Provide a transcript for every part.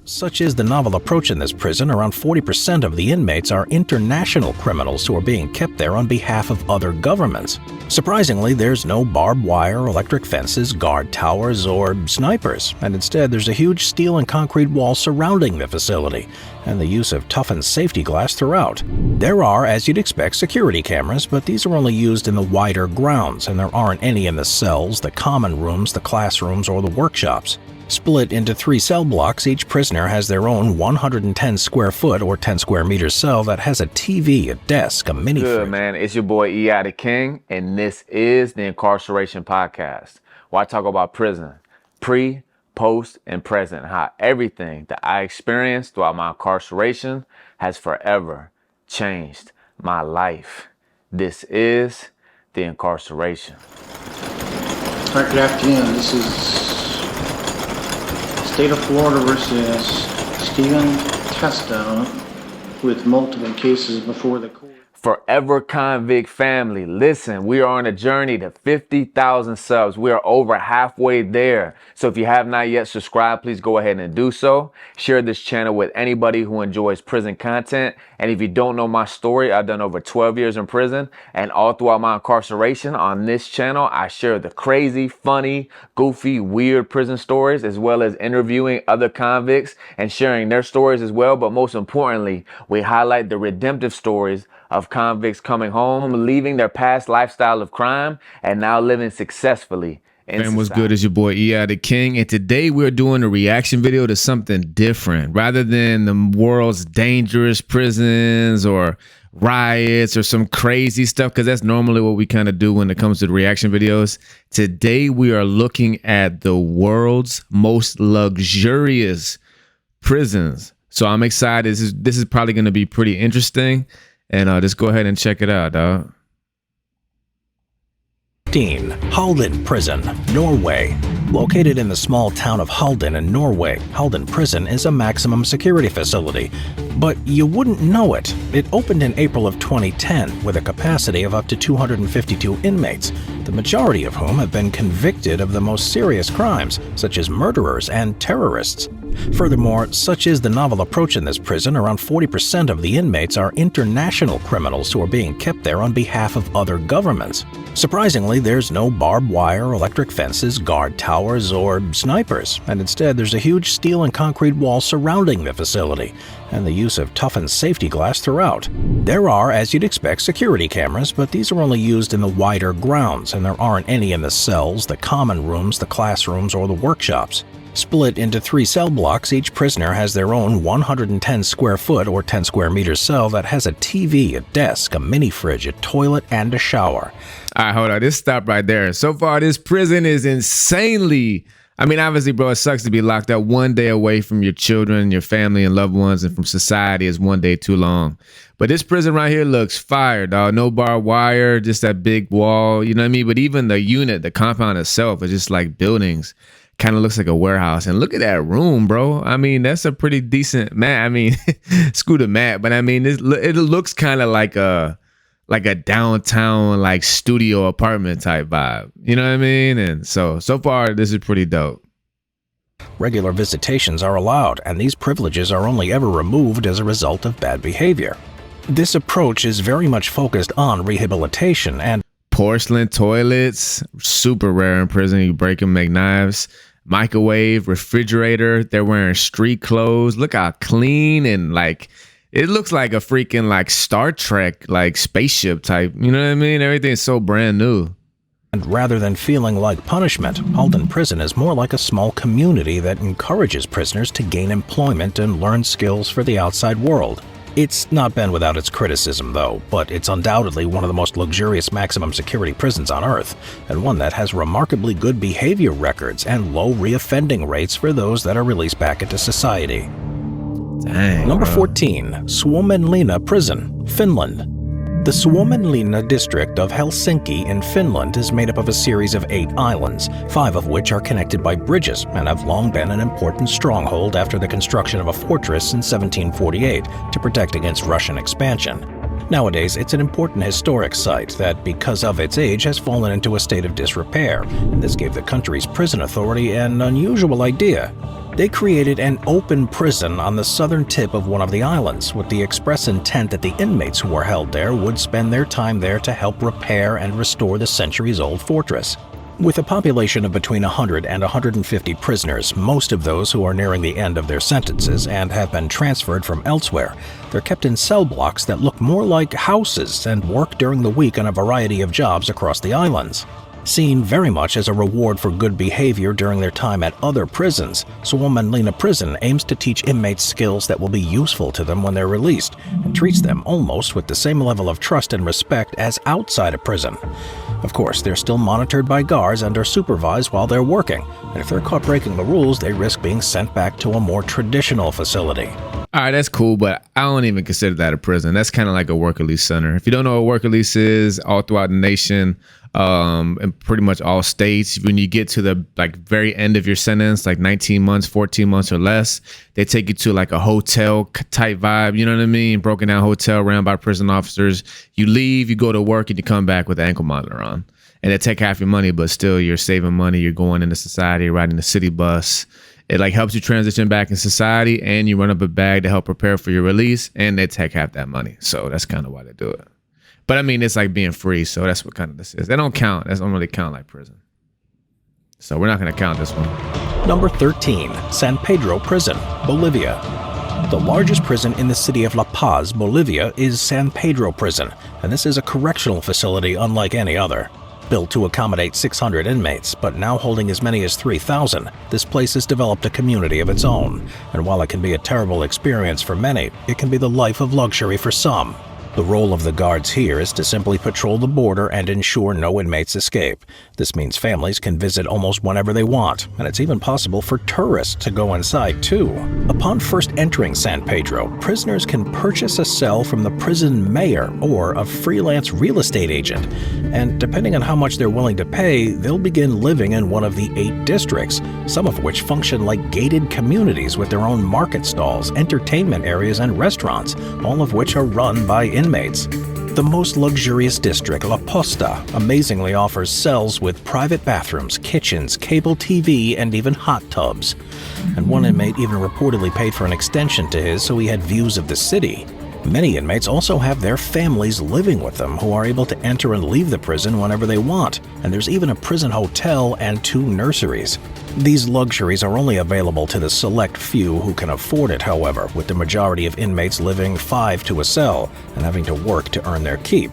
such is the novel approach in this prison, around 40% of the inmates are international criminals who are being kept there on behalf of other governments. Surprisingly, there's no barbed wire, electric fences, guard towers, or snipers, and instead there's a huge steel and concrete wall surrounding the facility, and the use of toughened safety glass throughout. There are, as you'd expect, security cameras, but these are only used in the wider grounds, and there aren't any in the cells, the common rooms, the classrooms, or the workshops. Split into 3 cell blocks, each prisoner has their own 110 square foot or 10 square meter cell that has a TV, a desk, a mini fridge. Good, man. It's your boy E.I. the King, and this is the Incarceration Podcast, where I talk about prison, pre, post, and present, how everything that I experienced throughout my incarceration has forever changed my life. This is the Incarceration. All right, good afternoon. This is State of Florida versus Stephen Testo with multiple cases before the court. Forever Convict family, listen, we are on a journey to 50,000 subs. We are over halfway there. So if you have not yet subscribed, please go ahead and do so. Share this channel with anybody who enjoys prison content. And if you don't know my story, I've done over 12 years in prison. And all throughout my incarceration on this channel, I share the crazy, funny, goofy, weird prison stories, as well as interviewing other convicts and sharing their stories as well. But most importantly, we highlight the redemptive stories of convicts coming home, leaving their past lifestyle of crime, and now living successfully. And what's good is your boy E.I. the King, and today we're doing a reaction video to something different. Rather than the world's dangerous prisons or riots or some crazy stuff, because that's normally what we kind of do when it comes to the reaction videos. Today we are looking at the world's most luxurious prisons. So I'm excited. This is probably going to be pretty interesting. And just go ahead and check it out, dog. Halden Prison, Norway. Located in the small town of Halden in Norway, Halden Prison is a maximum security facility. But you wouldn't know it. It opened in April of 2010 with a capacity of up to 252 inmates, the majority of whom have been convicted of the most serious crimes, such as murderers and terrorists. Furthermore, such is the novel approach in this prison, around 40% of the inmates are international criminals who are being kept there on behalf of other governments. Surprisingly, there's no barbed wire, electric fences, guard towers, or snipers, and instead there's a huge steel and concrete wall surrounding the facility, and the use of toughened safety glass throughout. There are, as you'd expect, security cameras, but these are only used in the wider grounds, and there aren't any in the cells, the common rooms, the classrooms, or the workshops. Split into 3 cell blocks, each prisoner has their own 110 square foot or 10 square meter cell that has a TV, a desk, a mini fridge, a toilet, and a shower. All right, hold on. Just stop right there. So far, this prison is insanely... I mean, obviously, bro, it sucks to be locked up one day away from your children, your family, and loved ones, and from society is one day too long. But this prison right here looks fire, dog. No barbed wire, just that big wall, you know what I mean? But even the unit, the compound itself, is just like buildings. Kind of looks like a warehouse. And look at that room, bro. I mean, that's a pretty decent mat. I mean, screw the mat, but I mean, it looks kind of like a downtown like studio apartment type vibe. You know what I mean? And so far, this is pretty dope. Regular visitations are allowed, and these privileges are only ever removed as a result of bad behavior. This approach is very much focused on rehabilitation and porcelain toilets, super rare in prison. You break them, make knives. Microwave, refrigerator. They're wearing street clothes. Look how clean and like it looks like a freaking like Star Trek like spaceship type. You know what I mean? Everything's so brand new. And rather than feeling like punishment, Halden Prison is more like a small community that encourages prisoners to gain employment and learn skills for the outside world. It's not been without its criticism, though, but it's undoubtedly one of the most luxurious maximum security prisons on Earth, and one that has remarkably good behavior records and low reoffending rates for those that are released back into society. Dang, Number bro. 14. Suomenlinna Prison, Finland. The Suomenlinna district of Helsinki in Finland is made up of a series of 8 islands, 5 of which are connected by bridges and have long been an important stronghold after the construction of a fortress in 1748 to protect against Russian expansion. Nowadays, it's an important historic site that, because of its age, has fallen into a state of disrepair. This gave the country's prison authority an unusual idea. They created an open prison on the southern tip of one of the islands, with the express intent that the inmates who were held there would spend their time there to help repair and restore the centuries-old fortress. With a population of between 100 and 150 prisoners, most of those who are nearing the end of their sentences and have been transferred from elsewhere, they're kept in cell blocks that look more like houses and work during the week on a variety of jobs across the islands. Seen very much as a reward for good behavior during their time at other prisons, Suomenlinna prison aims to teach inmates skills that will be useful to them when they're released, and treats them almost with the same level of trust and respect as outside of prison. Of course, they're still monitored by guards and are supervised while they're working, and if they're caught breaking the rules, they risk being sent back to a more traditional facility. All right, that's cool, but I don't even consider that a prison. That's kind of like a work release center. If you don't know what work release is, all throughout the nation, and pretty much all states, when you get to the very end of your sentence, like 19 months, 14 months or less, they take you to like a hotel type vibe. You know what I mean? Broken down hotel ran by prison officers. You leave, you go to work, and you come back with an ankle monitor on. And they take half your money, but still you're saving money. You're going into society, riding the city bus. It helps you transition back in society, and you run up a bag to help prepare for your release, and they take half that money. So that's kind of why they do it. But I mean, it's like being free, so that's what kind of this is. They don't count. That don't really count like prison. So we're not going to count this one. Number 13, San Pedro Prison, Bolivia. The largest prison in the city of La Paz, Bolivia, is San Pedro Prison, and this is a correctional facility unlike any other. Built to accommodate 600 inmates, but now holding as many as 3,000, this place has developed a community of its own. And while it can be a terrible experience for many, it can be the life of luxury for some. The role of the guards here is to simply patrol the border and ensure no inmates escape. This means families can visit almost whenever they want, and it's even possible for tourists to go inside too. Upon first entering San Pedro, prisoners can purchase a cell from the prison mayor or a freelance real estate agent, and depending on how much they're willing to pay, they'll begin living in one of the 8 districts, some of which function like gated communities with their own market stalls, entertainment areas, and restaurants, all of which are run by inmates. The most luxurious district, La Posta, amazingly offers cells with private bathrooms, kitchens, cable TV, and even hot tubs. And one inmate even reportedly paid for an extension to his so he had views of the city. Many inmates also have their families living with them who are able to enter and leave the prison whenever they want, and there's even a prison hotel and 2 nurseries. These luxuries are only available to the select few who can afford it, however, with the majority of inmates living 5 to a cell and having to work to earn their keep.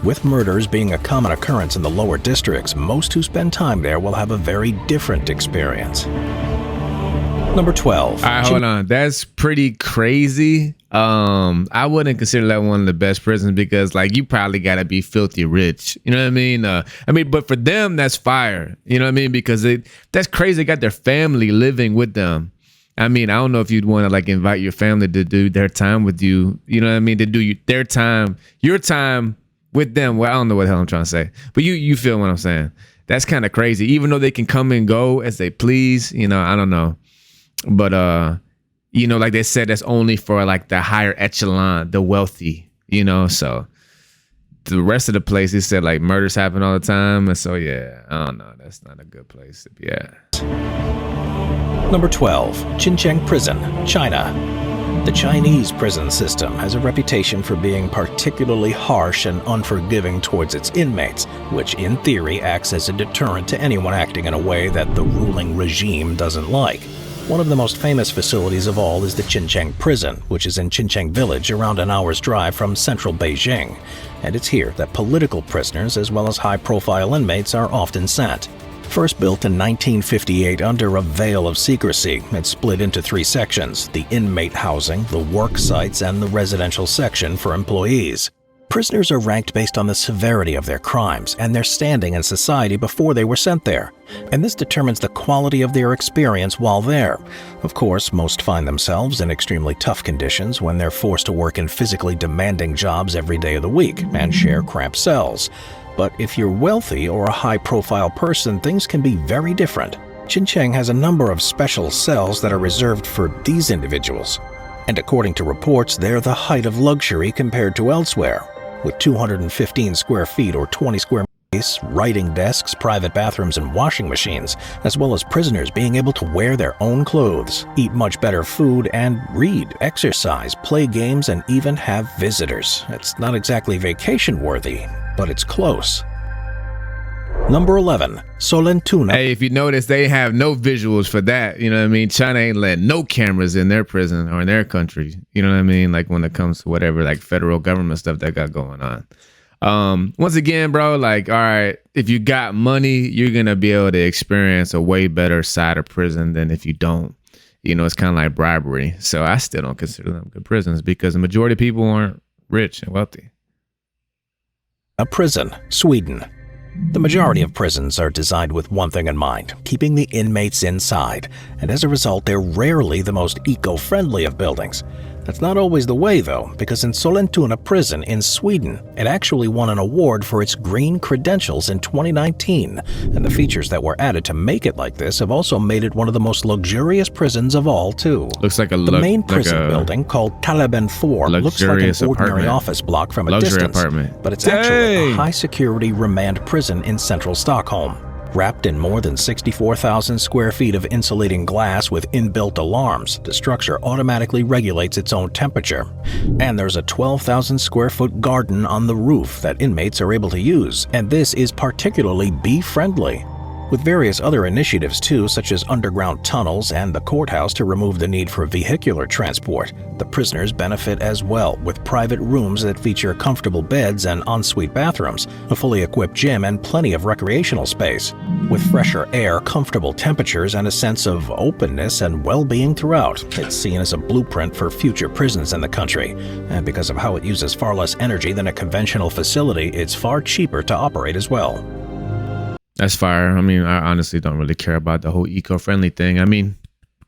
With murders being a common occurrence in the lower districts, most who spend time there will have a very different experience. Number 12. All right, hold on. That's pretty crazy. I wouldn't consider that one of the best prisons because, you probably gotta be filthy rich. You know what I mean? But for them, that's fire. You know what I mean? Because that's crazy. They got their family living with them. I mean, I don't know if you'd want to invite your family to do their time with you. You know what I mean? To do your time with them. Well, I don't know what the hell I'm trying to say, but you feel what I'm saying. That's kind of crazy. Even though they can come and go as they please. I don't know. But, like they said, that's only for the higher echelon, the wealthy, so the rest of the place, he said murders happen all the time. And so, yeah, I don't know. That's not a good place to be at. Number 12, Qincheng Prison, China. The Chinese prison system has a reputation for being particularly harsh and unforgiving towards its inmates, which in theory acts as a deterrent to anyone acting in a way that the ruling regime doesn't like. One of the most famous facilities of all is the Qincheng Prison, which is in Qincheng Village, around an hour's drive from central Beijing. And it's here that political prisoners as well as high-profile inmates are often sent. First built in 1958 under a veil of secrecy, it's split into 3 sections: the inmate housing, the work sites, and the residential section for employees. Prisoners are ranked based on the severity of their crimes and their standing in society before they were sent there, and this determines the quality of their experience while there. Of course, most find themselves in extremely tough conditions when they're forced to work in physically demanding jobs every day of the week and share cramped cells. But if you're wealthy or a high-profile person, things can be very different. Qincheng has a number of special cells that are reserved for these individuals, and according to reports, they're the height of luxury compared to elsewhere. with 215 square feet or 20 square meters, writing desks, private bathrooms, and washing machines, as well as prisoners being able to wear their own clothes, eat much better food, and read, exercise, play games, and even have visitors. It's not exactly vacation-worthy, but it's close. Number 11, Sollentuna. Hey, if you notice, they have no visuals for that. You know what I mean? China ain't letting no cameras in their prison or in their country. You know what I mean? Like when it comes to whatever, like federal government stuff that got going on. Once again, bro, like, all right, if you got money, you're going to be able to experience a way better side of prison than if you don't. You know, it's kind of like bribery. So I still don't consider them good prisons because the majority of people aren't rich and wealthy. A prison, Sweden. The majority of prisons are designed with one thing in mind, keeping the inmates inside, and as a result, they're rarely the most eco-friendly of buildings. That's not always the way, though, because in Sollentuna prison in Sweden, it actually won an award for its green credentials in 2019, and the features that were added to make it like this have also made it one of the most luxurious prisons of all, too. Looks like the main prison building, called Taliban 4, looks like an ordinary office block from a distance, but it's actually a high-security remand prison in central Stockholm. Wrapped in more than 64,000 square feet of insulating glass with inbuilt alarms, the structure automatically regulates its own temperature. And there's a 12,000 square foot garden on the roof that inmates are able to use, and this is particularly bee-friendly. With various other initiatives too, such as underground tunnels and the courthouse to remove the need for vehicular transport, the prisoners benefit as well, with private rooms that feature comfortable beds and ensuite bathrooms, a fully equipped gym, and plenty of recreational space. With fresher air, comfortable temperatures, and a sense of openness and well-being throughout, it's seen as a blueprint for future prisons in the country. And because of how it uses far less energy than a conventional facility, it's far cheaper to operate as well. That's fire. I mean, I honestly don't really care about the whole eco-friendly thing. I mean,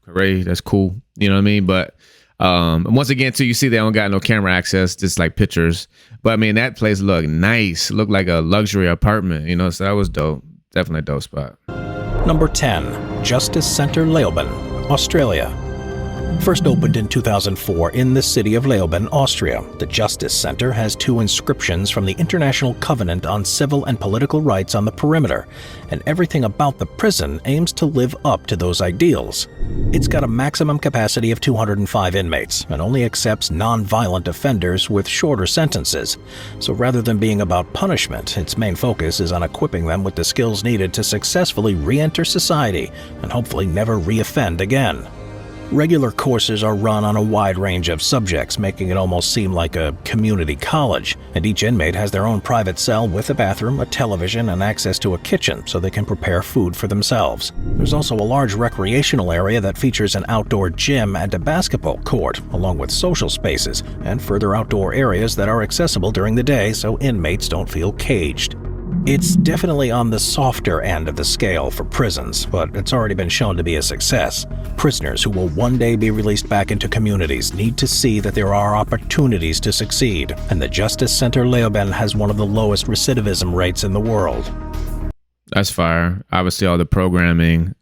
hooray, that's cool. You know what I mean? But once again, too, you see they don't got no camera access, just like pictures. But I mean, that place looked nice. Looked like a luxury apartment, you know, so that was dope. Definitely a dope spot. Number 10, Justice Centre Leoben, Australia. First opened in 2004 in the city of Leoben, Austria, the Justice Center has 2 inscriptions from the International Covenant on Civil and Political Rights on the perimeter, and everything about the prison aims to live up to those ideals. It's got a maximum capacity of 205 inmates and only accepts non-violent offenders with shorter sentences. So rather than being about punishment, its main focus is on equipping them with the skills needed to successfully re-enter society and hopefully never re-offend again. Regular courses are run on a wide range of subjects, making it almost seem like a community college, and each inmate has their own private cell with a bathroom, a television, and access to a kitchen so they can prepare food for themselves. There's also a large recreational area that features an outdoor gym and a basketball court, along with social spaces, and further outdoor areas that are accessible during the day so inmates don't feel caged. It's definitely on the softer end of the scale for prisons, but it's already been shown to be a success. Prisoners who will one day be released back into communities need to see that there are opportunities to succeed, and the Justice Center Leoben has one of the lowest recidivism rates in the world. That's fire. Obviously, all the programming,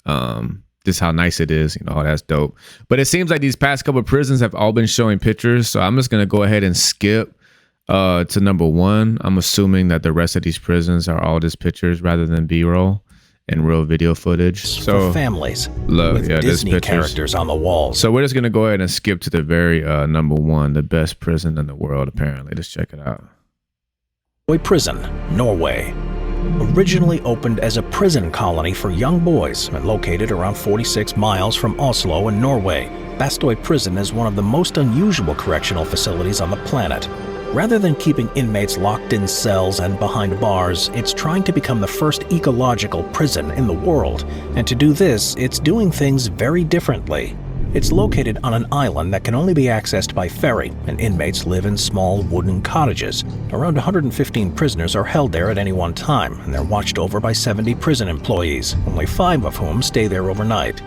just how nice it is, you know, that's dope. But it seems like these past couple of prisons have all been showing pictures, so I'm just going to go ahead and skip to number 1. I'm assuming that the rest of these prisons are all just pictures rather than B-roll and real video footage. So for families with Disney characters on the walls. So we're just gonna go ahead and skip to the very number 1, the best prison in the world. Apparently, let's check it out. Bastoy Prison, Norway. Originally opened as a prison colony for young boys and located around 46 miles from Oslo in Norway, Bastoy Prison is one of the most unusual correctional facilities on the planet. Rather than keeping inmates locked in cells and behind bars, it's trying to become the first ecological prison in the world. And to do this, it's doing things very differently. It's located on an island that can only be accessed by ferry, and inmates live in small wooden cottages. Around 115 prisoners are held there at any one time, and they're watched over by 70 prison employees, only 5 of whom stay there overnight.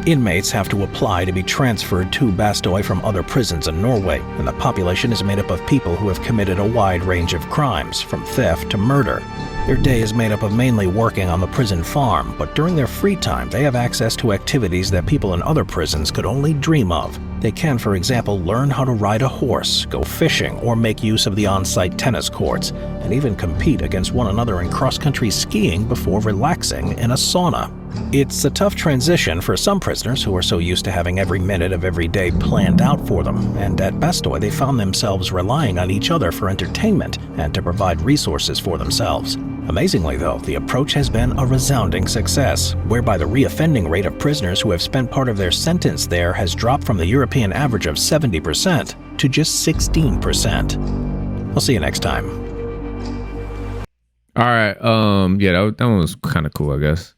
Inmates have to apply to be transferred to Bastoy from other prisons in Norway, and the population is made up of people who have committed a wide range of crimes, from theft to murder. Their day is made up of mainly working on the prison farm, but during their free time they have access to activities that people in other prisons could only dream of. They can, for example, learn how to ride a horse, go fishing, or make use of the on-site tennis courts, and even compete against one another in cross-country skiing before relaxing in a sauna. It's a tough transition for some prisoners who are so used to having every minute of every day planned out for them, and at Bastoy they found themselves relying on each other for entertainment and to provide resources for themselves. Amazingly though, the approach has been a resounding success, whereby the reoffending rate of prisoners who have spent part of their sentence there has dropped from the European average of 70% to just 16%. I'll see you next time. All right. Yeah, that one was kind of cool, I guess.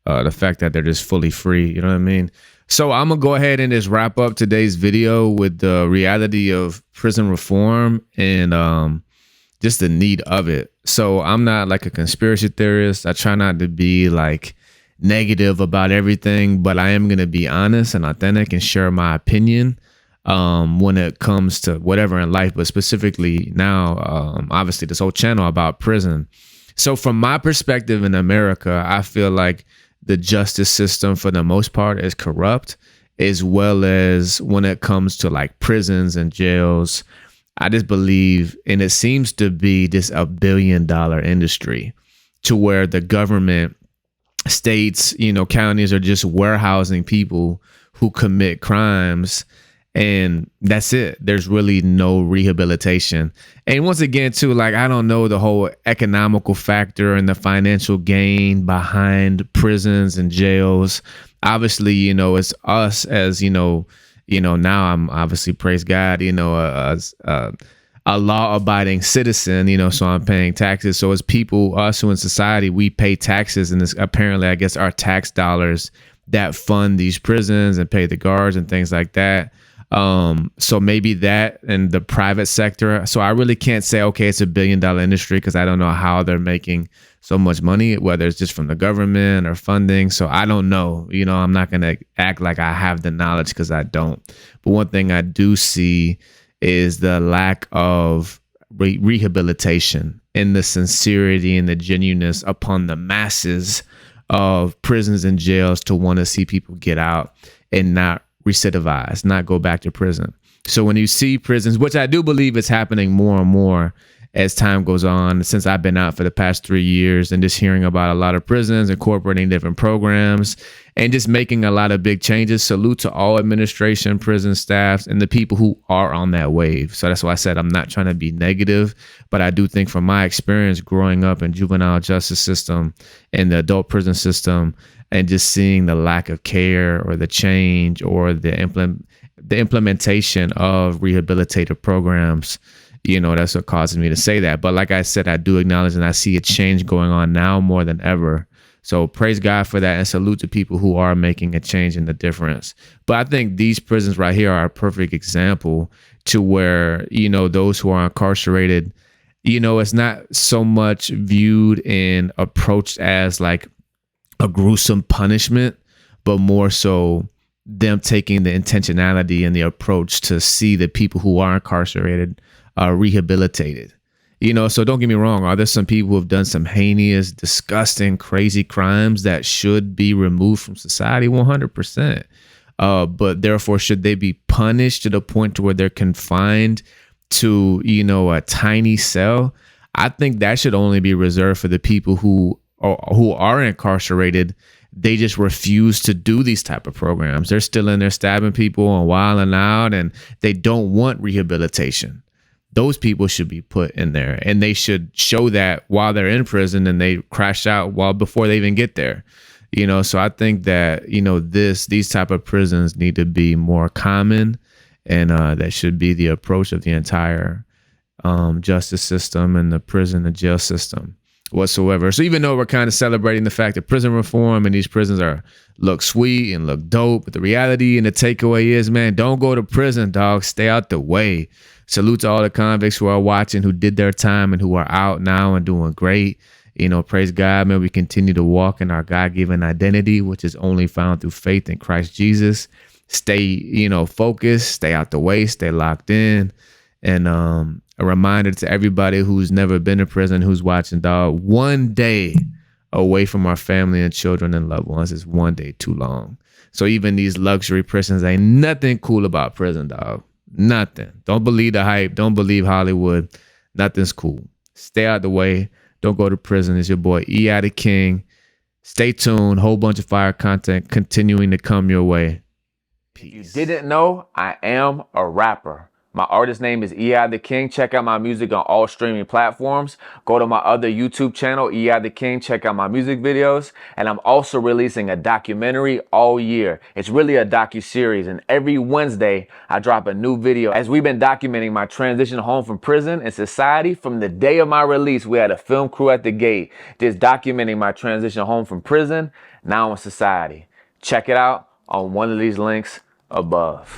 The fact that they're just fully free, you know what I mean? So I'm gonna go ahead and just wrap up today's video with the reality of prison reform and just the need of it. So I'm not like a conspiracy theorist. I try not to be like negative about everything, but I am gonna be honest and authentic and share my opinion when it comes to whatever in life, but specifically now, obviously this whole channel about prison. So from my perspective in America, I feel like the justice system for the most part is corrupt, as well as when it comes to like prisons and jails. I just believe, and it seems to be just a $1 billion industry to where the government, states, counties are just warehousing people who commit crimes. And that's it. There's really no rehabilitation. And once again, too, like, I don't know the whole economical factor and the financial gain behind prisons and jails. Obviously, it's us as, now I'm obviously, praise God, a law-abiding citizen, so I'm paying taxes. So as people, us who in society, we pay taxes, and it's apparently, I guess, our tax dollars that fund these prisons and pay the guards and things like that. So maybe that and the private sector. So I really can't say, okay, it's a $1 billion industry, because I don't know how they're making so much money, whether it's just from the government or funding. So I don't know, I'm not going to act like I have the knowledge, because I don't. But one thing I do see is the lack of rehabilitation and the sincerity and the genuineness upon the masses of prisons and jails to want to see people get out and not recidivize, not go back to prison. So when you see prisons, which I do believe is happening more and more as time goes on, since I've been out for the past 3 years and just hearing about a lot of prisons incorporating different programs and just making a lot of big changes. Salute to all administration, prison staffs, and the people who are on that wave. So that's why I said I'm not trying to be negative, but I do think from my experience growing up in juvenile justice system and the adult prison system, and just seeing the lack of care or the change or the implementation of rehabilitative programs, that's what causes me to say that. But like I said, I do acknowledge and I see a change going on now more than ever. So praise God for that, and salute to people who are making a change in the difference. But I think these prisons right here are a perfect example to where, those who are incarcerated, it's not so much viewed and approached as like a gruesome punishment, but more so them taking the intentionality and the approach to see the people who are incarcerated rehabilitated. So don't get me wrong. Are there some people who have done some heinous, disgusting, crazy crimes that should be removed from society? 100%. But therefore, should they be punished to the point to where they're confined to, a tiny cell? I think that should only be reserved for the people who are incarcerated. They just refuse to do these type of programs. They're still in there stabbing people and wilding out, and they don't want rehabilitation. Those people should be put in there, and they should show that while they're in prison, and they crash out before they even get there. So I think that, these type of prisons need to be more common, and that should be the approach of the entire justice system and the prison and jail system whatsoever. So even though we're kind of celebrating the fact that prison reform and these prisons look sweet and look dope, but the reality and the takeaway is, man, don't go to prison, dog. Stay out the way. Salute to all the convicts who are watching, who did their time and who are out now and doing great. Praise God, man. We continue to walk in our God-given identity, which is only found through faith in Christ Jesus. Stay, focused, stay out the way, stay locked in. And a reminder to everybody who's never been to prison, who's watching, dog, one day away from our family and children and loved ones is one day too long. So even these luxury prisons, ain't nothing cool about prison, dog. Nothing. Don't believe the hype. Don't believe Hollywood. Nothing's cool. Stay out the way. Don't go to prison. It's your boy E.I. the King. Stay tuned. Whole bunch of fire content continuing to come your way. Peace. If you didn't know, I am a rapper. My artist name is E.I. the King. Check out my music on all streaming platforms. Go to my other YouTube channel, E.I. the King. Check out my music videos. And I'm also releasing a documentary all year. It's really a docu-series. And every Wednesday, I drop a new video. As we've been documenting my transition home from prison and society, from the day of my release, we had a film crew at the gate just documenting my transition home from prison, now in society. Check it out on one of these links above.